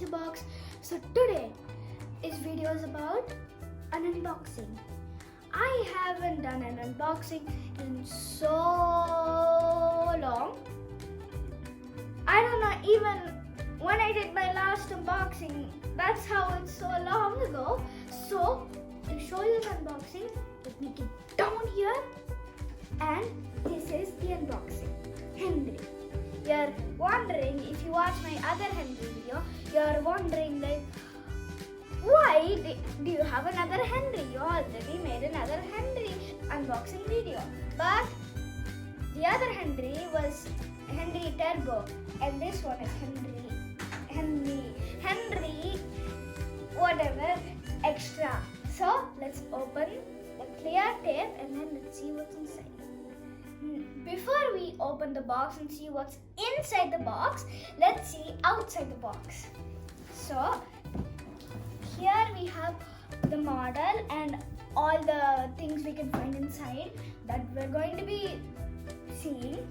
your box. So today this video is about an unboxing. I haven't done an unboxing in so long. I don't know, even when I did my last unboxing, that's how it's so long ago. So to show you the unboxing, let me get down here, and this is the unboxing. Henry. You're wondering, if you watch my other Henry video, you're wondering like, why do you have another Henry? You already made another Henry unboxing video. But the other Henry was Henry Turbo, and this one is Henry whatever Xtra. So let's open the clear tape and then let's see what's inside. Before we open the box and see what's inside the box, let's see outside the box. So here we have the model and all the things we can find inside that we're going to be seeing,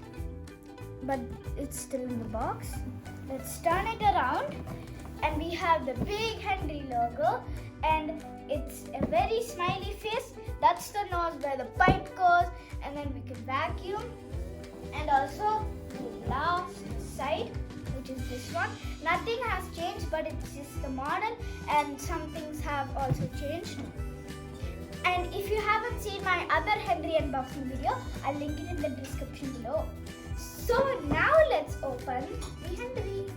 but it's still in the box. Let's turn it around, and we have the big Henry logo, and it's a very smiley face. That's the nose where the pipe goes, and then we can vacuum. And also the last side, which is this one. Nothing has changed, but it's just the model, and some things have also changed. And if you haven't seen my other Henry unboxing video, I'll link it in the description below. So now let's open the Henry.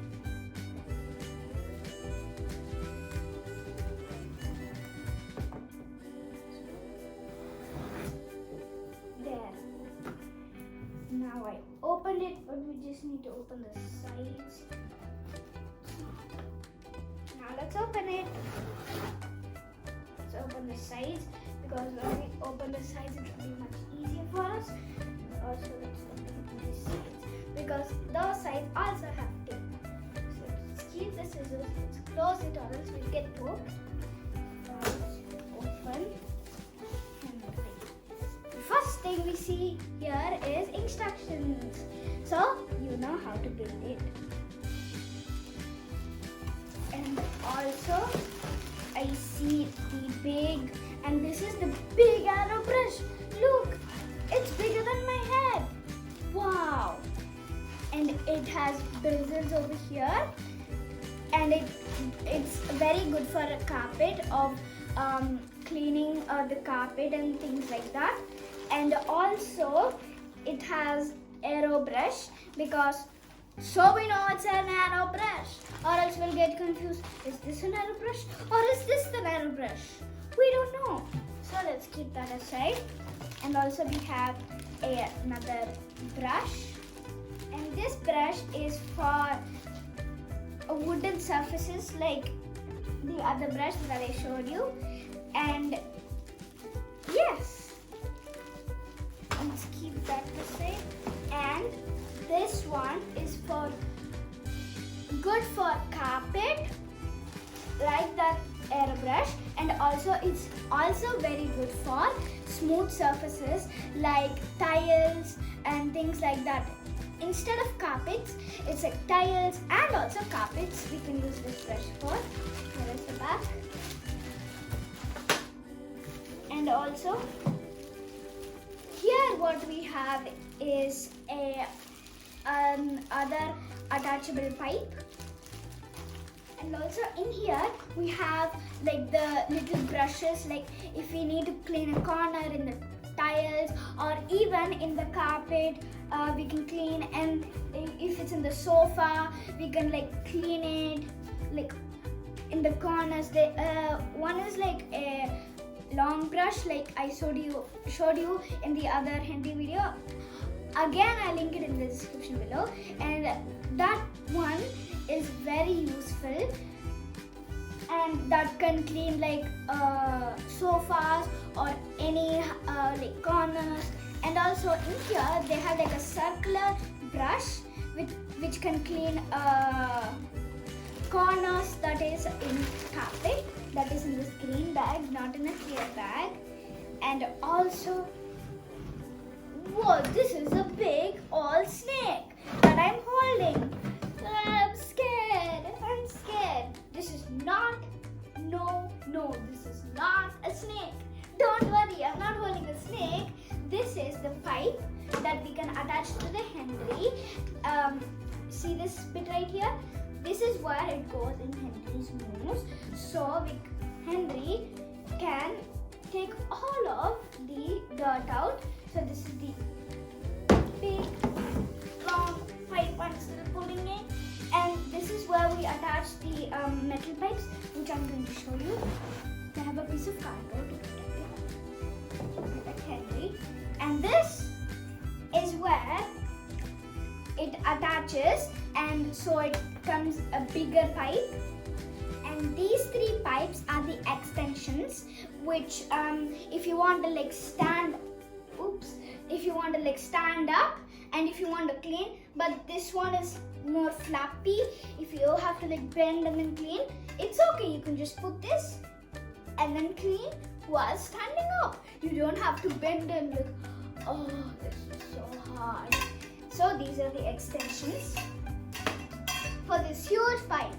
Now I opened it, but we just need to open the sides. Now let's open it. Let's open the sides, because when we open the sides, it will be much easier for us. Also, let's open these sides, because those sides also have tape. So let's keep the scissors, let's close it, or else we'll get poked. Let's open. First thing we see here is instructions, so you know how to build it. And also I see the big, and this is the big arrow brush. Look, it's bigger than my head. Wow. And it has bristles over here, and it's very good for a carpet of cleaning the carpet and things like that. And also it has arrow brush, because so we know it's an arrow brush, or else we'll get confused. Is this an arrow brush or is this the arrow brush? We don't know. So let's keep that aside. And also we have another brush, and this brush is for wooden surfaces like the other brush that I showed you. And yes, let's keep that aside. And this one is good for carpet, like that airbrush, and also it's also very good for smooth surfaces like tiles and things like that. Instead of carpets, it's like tiles and also carpets. We can use this brush for. Here is the back. And also here what we have is another attachable pipe. And also in here we have like the little brushes, like if we need to clean a corner in the tiles or even in the carpet, we can clean. And if it's in the sofa, we can like clean it like in the corners. One is like a long brush, like I showed you in the other Henry video. Again, I link it in the description below. And that one is very useful, and that can clean like sofas or any like corners. And also in here they have like a circular brush which can clean corners that is in carpet, that is in this green bag, not in a clear bag. And also, whoa, this is a big old snake that I'm holding. I'm scared. see this bit right here? This is where it goes in Henry's nose. So Henry can take all of the dirt out. So this is the big long pipe I'm still pulling in, and this is where we attach the metal pipes, which I'm going to show you. I have a piece of cardboard to protect Henry, and this is where it attaches, and so it becomes a bigger pipe. And these 3 pipes are the extensions, which if you want to like stand up, and if you want to clean, but this one is more flappy. If you have to like bend and then clean, it's okay. You can just put this and then clean while standing up. You don't have to bend and look, oh, this is so hard. So these are the extensions for this huge pipe.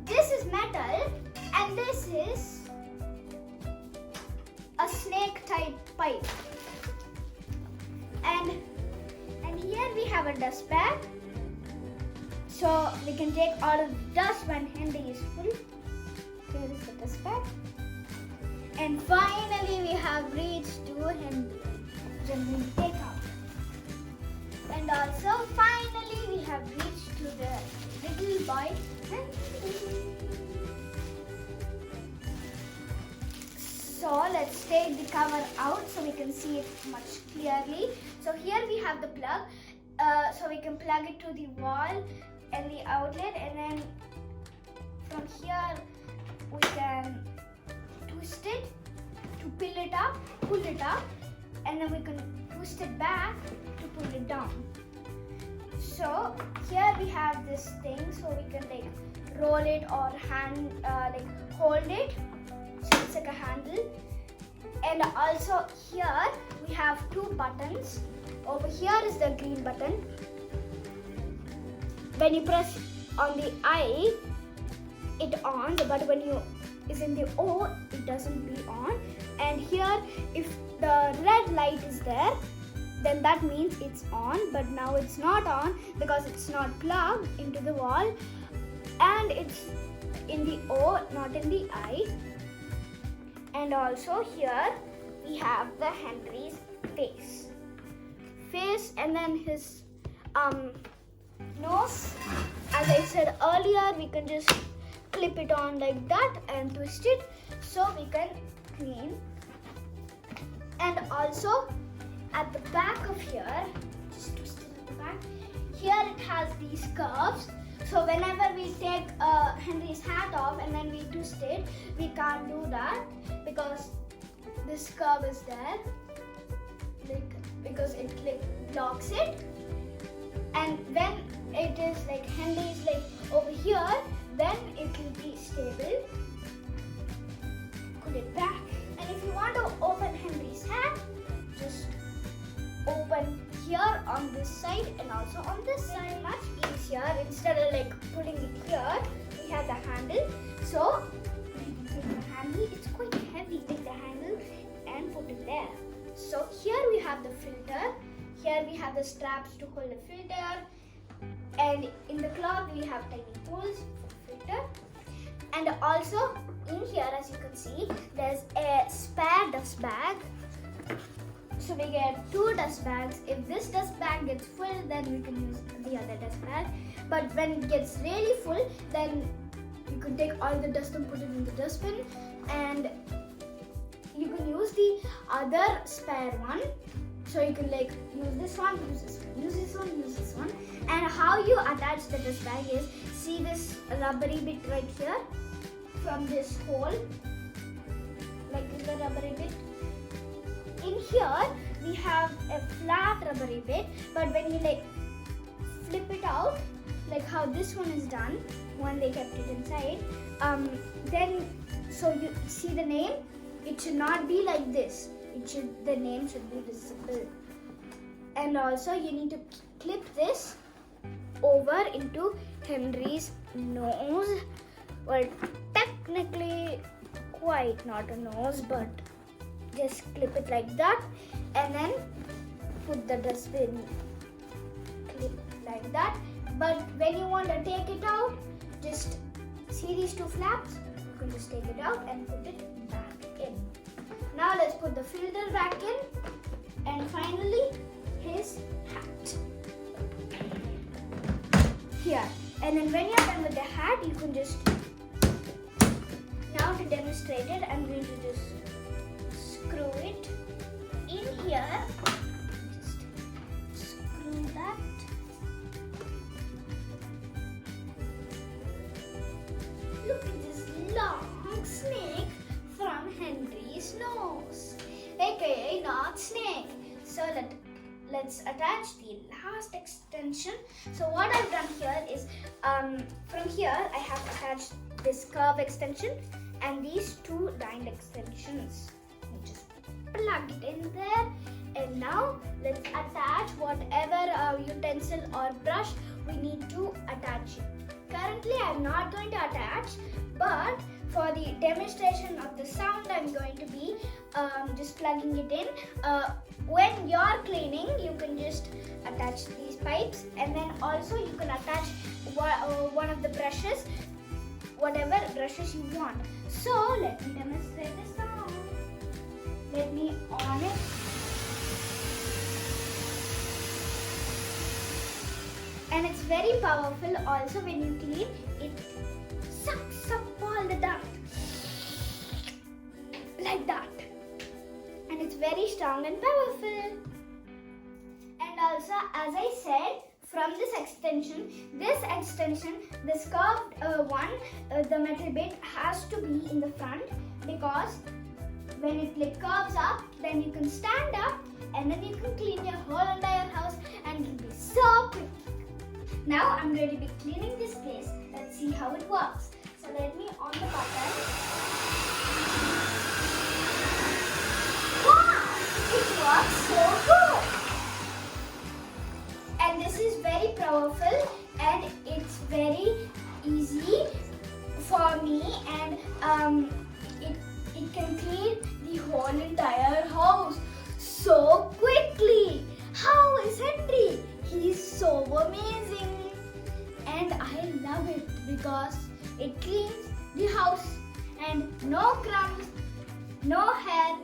This is metal and this is a snake type pipe. And here we have a dust bag. So we can take all of the dust when Henry is full. Here is the dust bag. And finally we have reached to Henry, which I'm going to take out. And also finally we have reached to the little boy Henry. So let's take the cover out so we can see it much clearly. So here we have the plug. So we can plug it to the wall and the outlet, and then from here we can twist it to pull it up, and then we can twist it back to pull it down. So here we have this thing, so we can like roll it or hold it. So it's like a handle. And also here we have 2 buttons. Over here is the green button. When you press on the I, it on, but when you is in the O, it doesn't be on. And here, if the red light is there, then that means it's on, but now it's not on because it's not plugged into the wall, and it's in the O, not in the I. And also here we have the Henry's face, and then his nose. As I said earlier, we can just clip it on like that and twist it so we can clean. And also at the back of here, just twist it at the back, here it has these curves. So whenever we take Henry's hat off and then we twist it, we can't do that because this curve is there, because it blocks it. And when it is like Henry's over here, then it will be stable. Pull it back. And if you want to open Henry's hat, just open here on this side and also on this side. Much easier. Instead of putting it here, we have the handle. So take the handle. It's quite heavy. Take the handle and put it there. So here we have the filter. Here we have the straps to hold the filter. And in the cloth we have tiny holes for filter. And also in here, as you can see, there's a spare dust bag. So we get 2 dust bags. If this dust bag gets full, then we can use the other dust bag. But when it gets really full, then you can take all the dust and put it in the dustbin. And you can use the other spare one. So you can use this one, use this one, use this one, use this one. And how you attach the dust bag is, see this rubbery bit right here from this hole, like the rubbery bit. In here we have a flat rubbery bit, but when you flip it out, like how this one is done when they kept it inside, then so you see the name, it should not be like this. The name should be visible. And also you need to clip this over into Henry's nose. Well, technically quite not a nose, but just clip it like that and then put the dustbin clip like that. But when you want to take it out, just see these two flaps. You can just take it out and put it back in. Now let's put the filter back in, and finally his hat here. And then when you're done with the hat, you can just, now to demonstrate it, I'm going to just screw it in here. Just screw that. Look at this long snake from Henry's nose, aka not snake. So let's attach the last extension. So what I've done here is, from here I have attached this curve extension and these two lined extensions. You just plug it in there, and now let's attach whatever utensil or brush we need to attach it. Currently I'm not going to attach, but for the demonstration of the sound, I'm going to be just plugging it in. When you're cleaning, you can just attach these pipes, and then also you can attach one of the brushes, whatever brushes you want. So let me demonstrate the sound. Let me on it. And it's very powerful also. When you clean, it sucks up all the dirt like that, and it's very strong and powerful. And also, as I said, from this extension, this curved one, the metal bit has to be in the front, because when it curves up, then you can stand up and then you can clean your whole entire house, and it will be so quick. Now I'm going to be cleaning this place. Let's see how it works. So let me on the button. Wow! It works so good! And this is very powerful, and it's very easy for me, and it can clean the whole entire house so quickly. How is Henry? He's so amazing, and I love it because it cleans the house, and no crumbs, no hair,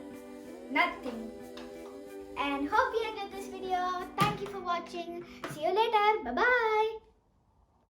nothing. And hope you enjoyed this video. Thank you for watching. See you later. Bye bye.